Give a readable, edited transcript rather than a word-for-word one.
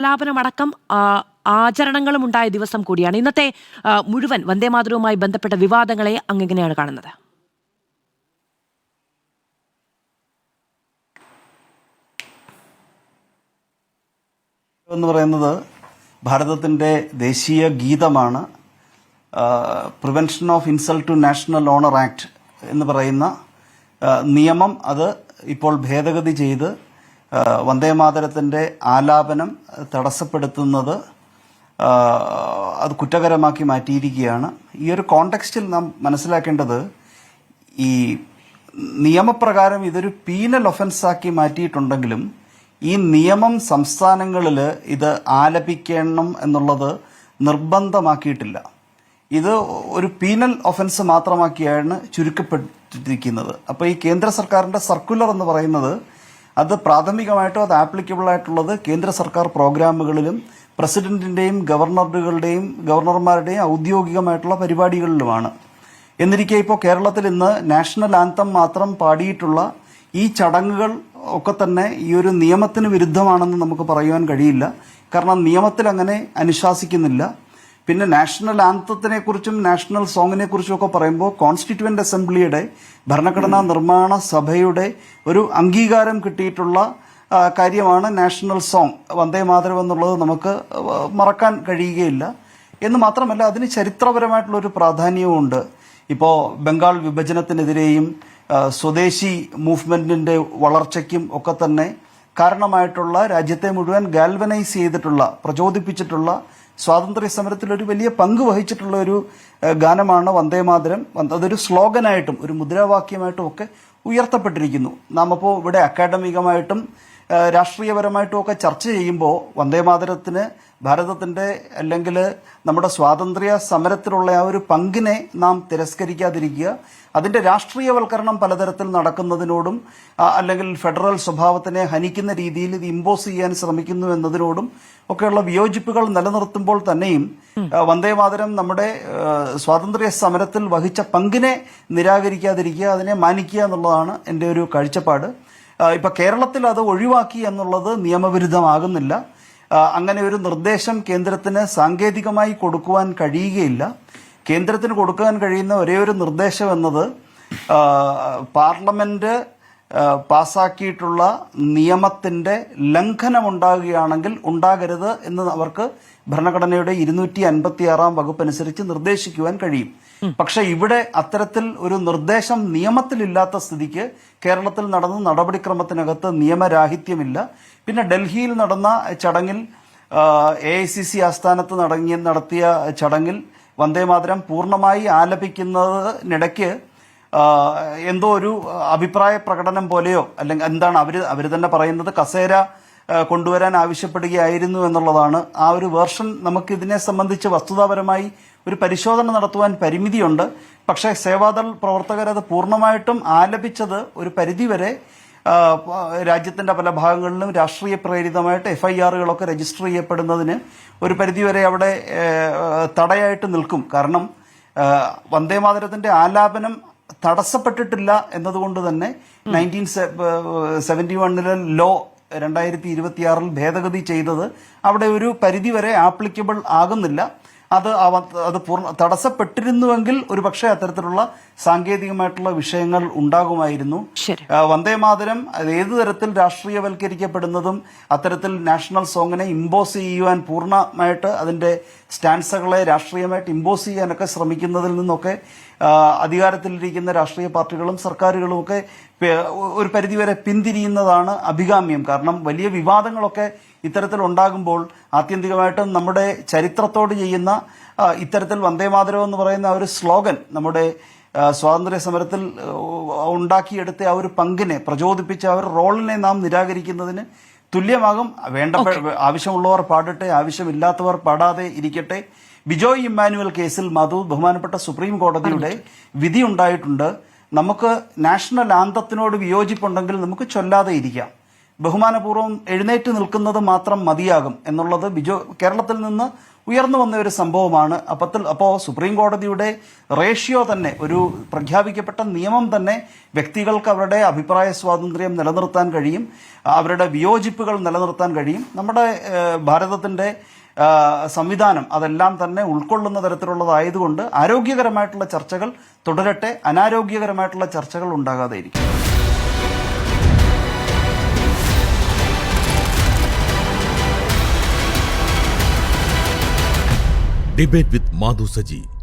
ആലാപനമടക്കം ആചരണങ്ങളും ഉണ്ടായ ദിവസം കൂടിയാണ്. ഇന്നത്തെ മുഴുവൻ വന്ദേമാതരവുമായി ബന്ധപ്പെട്ട വിവാദങ്ങളെ അങ്ങെങ്ങനെയാണ് കാണുന്നത്? എന്ന് പറയുന്നത് ഭാരതത്തിന്റെ ദേശീയ ഗീതമാണ്. Prevention of insult to national honour act എന്ന് പറയുന്ന നിയമം അത് ഇപ്പോൾ ഭേദഗതി ചെയ്ത് വന്ദേമാതരത്തിന്റെ ആലാപനം തടസ്സപ്പെടുത്തുന്നത് അത് കുറ്റകരമാക്കി മാറ്റിയിരിക്കുകയാണ്. ഈ ഒരു കോണ്ടെക്സ്റ്റിൽ നാം മനസ്സിലാക്കേണ്ടത്, ഈ നിയമപ്രകാരം ഇതൊരു പീനൽ ഒഫൻസാക്കി മാറ്റിയിട്ടുണ്ടെങ്കിലും ഈ നിയമം സംസ്ഥാനങ്ങളിൽ ഇത് ആലപിക്കണം എന്നുള്ളത് നിർബന്ധമാക്കിയിട്ടില്ല. ഇത് ഒരു പീനൽ ഒഫൻസ് മാത്രമാക്കിയാണ് ചുരുക്കപ്പെട്ടിരിക്കുന്നത്. അപ്പോൾ ഈ കേന്ദ്ര സർക്കാരിന്റെ സർക്കുലർ എന്ന് പറയുന്നത് അത് പ്രാഥമികമായിട്ടും അത് ആപ്ലിക്കബിൾ ആയിട്ടുള്ളത് കേന്ദ്ര സർക്കാർ പ്രോഗ്രാമുകളിലും പ്രസിഡന്റിന്റെയും ഗവർണർമാരുടെയും ഔദ്യോഗികമായിട്ടുള്ള പരിപാടികളിലുമാണ്. എന്നിരിക്കെ ഇപ്പോൾ കേരളത്തിൽ ഇന്ന് നാഷണൽ ആന്തം മാത്രം പാടിയിട്ടുള്ള ഈ ചടങ്ങുകൾ ഒക്കെ തന്നെ ഈ ഒരു നിയമത്തിന് വിരുദ്ധമാണെന്ന് നമുക്ക് പറയുവാൻ കഴിയില്ല. കാരണം നിയമത്തിൽ അങ്ങനെ അനുശാസിക്കുന്നില്ല. പിന്നെ നാഷണൽ ആന്തത്തിനെ കുറിച്ചും നാഷണൽ സോങ്ങിനെ കുറിച്ചും ഒക്കെ പറയുമ്പോൾ കോൺസ്റ്റിറ്റ്യൂവന്റ് അസംബ്ലിയുടെ ഭരണഘടനാ നിർമ്മാണ സഭയുടെ ഒരു അംഗീകാരം കിട്ടിയിട്ടുള്ള കാര്യമാണ് നാഷണൽ സോങ് വന്ദേമാതരം എന്നുള്ളത് നമുക്ക് മറക്കാൻ കഴിയുകയില്ല. എന്ന് മാത്രമല്ല അതിന് ചരിത്രപരമായിട്ടുള്ള ഒരു പ്രാധാന്യവുമുണ്ട്. ഇപ്പോൾ ബംഗാൾ വിഭജനത്തിനെതിരെയും സ്വദേശി മൂവ്മെന്റിന്റെ വളർച്ചയ്ക്കും ഒക്കെ തന്നെ കാരണമായിട്ടുള്ള, രാജ്യത്തെ മുഴുവൻ ഗാൽവനൈസ് ചെയ്തിട്ടുള്ള, പ്രചോദിപ്പിച്ചിട്ടുള്ള, സ്വാതന്ത്ര്യ സമരത്തിൽ ഒരു വലിയ പങ്ക് വഹിച്ചിട്ടുള്ള ഒരു ഗാനമാണ് വന്ദേമാതരം. അതൊരു സ്ലോഗനായിട്ടും ഒരു മുദ്രാവാക്യമായിട്ടും ഒക്കെ ഉയർത്തപ്പെട്ടിരിക്കുന്നു. നാം അപ്പോൾ ഇവിടെ അക്കാഡമികമായിട്ടും രാഷ്ട്രീയപരമായിട്ടും ഒക്കെ ചർച്ച ചെയ്യുമ്പോൾ വന്ദേമാതരത്തിന് ഭാരതത്തിന്റെ അല്ലെങ്കിൽ നമ്മുടെ സ്വാതന്ത്ര്യ സമരത്തിലുള്ള ആ ഒരു പങ്കിനെ നാം തിരസ്കരിക്കാതിരിക്കുക, അതിന്റെ രാഷ്ട്രീയവൽക്കരണം പലതരത്തിൽ നടക്കുന്നതിനോടും അല്ലെങ്കിൽ ഫെഡറൽ സ്വഭാവത്തിനെ ഹനിക്കുന്ന രീതിയിൽ ഇത് ഇമ്പോസ് ചെയ്യാൻ ശ്രമിക്കുന്നു എന്നതിനോടും ഒക്കെയുള്ള വിയോജിപ്പുകൾ നിലനിർത്തുമ്പോൾ തന്നെയും വന്ദേമാതരം നമ്മുടെ സ്വാതന്ത്ര്യ സമരത്തിൽ വഹിച്ച പങ്കിനെ നിരാകരിക്കാതിരിക്കുക, അതിനെ മാനിക്കുക എന്നുള്ളതാണ് എൻ്റെ ഒരു കാഴ്ചപ്പാട്. ഇപ്പൊ കേരളത്തിൽ അത് ഒഴിവാക്കി എന്നുള്ളത് നിയമവിരുദ്ധമാകുന്നില്ല. അങ്ങനെ ഒരു നിർദ്ദേശം കേന്ദ്രത്തിന് സാങ്കേതികമായി കൊടുക്കുവാൻ കഴിയുകയില്ല. കേന്ദ്രത്തിന് കൊടുക്കാൻ കഴിയുന്ന ഒരേ ഒരു നിർദ്ദേശം എന്നത് പാർലമെന്റ് പാസാക്കിയിട്ടുള്ള നിയമത്തിന്റെ ലംഘനം ഉണ്ടാകുകയാണെങ്കിൽ ഉണ്ടാകരുത് എന്ന് അവർക്ക് ഭരണഘടനയുടെ 256 വകുപ്പ് അനുസരിച്ച് നിർദ്ദേശിക്കുവാൻ കഴിയും. പക്ഷെ ഇവിടെ അത്തരത്തിൽ ഒരു നിർദ്ദേശം നിയമത്തിലില്ലാത്ത സ്ഥിതിക്ക് കേരളത്തിൽ നടന്ന നടപടിക്രമത്തിനകത്ത് നിയമരാഹിത്യമില്ല. പിന്നെ ഡൽഹിയിൽ നടന്ന ചടങ്ങിൽ AICC ആസ്ഥാനത്ത് നടത്തിയ ചടങ്ങിൽ വന്ദേമാതരം പൂർണ്ണമായി ആലപിക്കുന്നതിനിടയ്ക്ക് എന്തോ ഒരു അഭിപ്രായ പ്രകടനം പോലെയോ അല്ലെങ്കിൽ എന്താണ് അവർ തന്നെ പറയുന്നത് കസേര കൊണ്ടുവരാൻ ആവശ്യപ്പെടുകയായിരുന്നു എന്നുള്ളതാണ്. ആ ഒരു വേർഷൻ നമുക്ക് ഇതിനെ സംബന്ധിച്ച് വസ്തുതാപരമായി ഒരു പരിശോധന നടത്തുവാൻ പരിമിതിയുണ്ട്. പക്ഷേ സേവാദൾ പ്രവർത്തകർ അത് പൂർണ്ണമായിട്ടും ആലപിച്ചത് ഒരു പരിധിവരെ രാജ്യത്തിന്റെ പല ഭാഗങ്ങളിലും രാഷ്ട്രീയ പ്രേരിതമായിട്ട് FIRകളൊക്കെ രജിസ്റ്റർ ചെയ്യപ്പെടുന്നതിന് ഒരു പരിധിവരെ അവിടെ തടയായിട്ട് നിൽക്കും. കാരണം വന്ദേമാതരത്തിന്റെ ആലാപനം തടസ്സപ്പെട്ടിട്ടില്ല എന്നതുകൊണ്ട് തന്നെ 1971 ലോ 2026 ഭേദഗതി ചെയ്തത് അവിടെ ഒരു പരിധിവരെ ആപ്ലിക്കബിൾ ആകുന്നില്ല. അത് തടസ്സപ്പെട്ടിരുന്നുവെങ്കിൽ ഒരു പക്ഷേ അത്തരത്തിലുള്ള സാങ്കേതികമായിട്ടുള്ള വിഷയങ്ങൾ ഉണ്ടാകുമായിരുന്നു. വന്ദേമാതരം ഏതു തരത്തിൽ രാഷ്ട്രീയവൽക്കരിക്കപ്പെടുന്നതും അത്തരത്തിൽ നാഷണൽ സോങ്ങിനെ ഇമ്പോസ് ചെയ്യുവാൻ പൂർണ്ണമായിട്ട് അതിന്റെ സ്റ്റാൻസകളെ രാഷ്ട്രീയമായിട്ട് ഇമ്പോസ് ചെയ്യാനൊക്കെ ശ്രമിക്കുന്നതിൽ നിന്നൊക്കെ അധികാരത്തിലിരിക്കുന്ന രാഷ്ട്രീയ പാർട്ടികളും സർക്കാരുകളും ഒക്കെ ഒരു പരിധിവരെ പിന്തിരിയുന്നതാണ് അഭികാമ്യം. കാരണം വലിയ വിവാദങ്ങളൊക്കെ ഇത്തരത്തിൽ ഉണ്ടാകുമ്പോൾ ആത്യന്തികമായിട്ടും നമ്മുടെ ചരിത്രത്തോട് ചെയ്യുന്ന ഇത്തരത്തിൽ വന്ദേമാതരം എന്ന് പറയുന്ന ഒരു സ്ലോഗൻ നമ്മുടെ സ്വാതന്ത്ര്യ സമരത്തിൽ ഉണ്ടാക്കിയെടുത്ത ആ ഒരു പങ്കിനെ പ്രചോദിപ്പിച്ച ആ ഒരു റോളിനെ നാം നിരാകരിക്കുന്നതിന് തുല്യമാകും. ആവശ്യമുള്ളവർ പാടട്ടെ, ആവശ്യമില്ലാത്തവർ പാടാതെ ഇരിക്കട്ടെ. ബിജോയ് ഇമ്മാനുവൽ കേസിൽ ബഹുമാനപ്പെട്ട സുപ്രീം കോടതിയുടെ വിധി ഉണ്ടായിട്ടുണ്ട്. നമുക്ക് നാഷണൽ ആന്തത്തിനോട് വിയോജിപ്പുണ്ടെങ്കിൽ നമുക്ക് ചൊല്ലാതെ ഇരിക്കാം. ബഹുമാനപൂർവ്വം എഴുന്നേറ്റ് നിൽക്കുന്നത് മാത്രം മതിയാകും എന്നുള്ളത് കേരളത്തിൽ നിന്ന് ഉയർന്നു വന്ന ഒരു സംഭവമാണ്. അപ്പോൾ സുപ്രീം കോടതിയുടെ റേഷ്യോ തന്നെ, ഒരു പ്രഖ്യാപിക്കപ്പെട്ട നിയമം തന്നെ വ്യക്തികൾക്ക് അവരുടെ അഭിപ്രായ സ്വാതന്ത്ര്യം നിലനിർത്താൻ കഴിയും, അവരുടെ വിയോജിപ്പുകൾ നിലനിർത്താൻ കഴിയും. നമ്മുടെ ഭാരതത്തിന്റെ സംവിധാനം അതെല്ലാം തന്നെ ഉൾക്കൊള്ളുന്ന തരത്തിലുള്ളതായതുകൊണ്ട് ആരോഗ്യകരമായിട്ടുള്ള ചർച്ചകൾ തുടരട്ടെ, അനാരോഗ്യകരമായിട്ടുള്ള ചർച്ചകൾ ഉണ്ടാകാതെ ഇരിക്കും. Debate with Madhu Saji.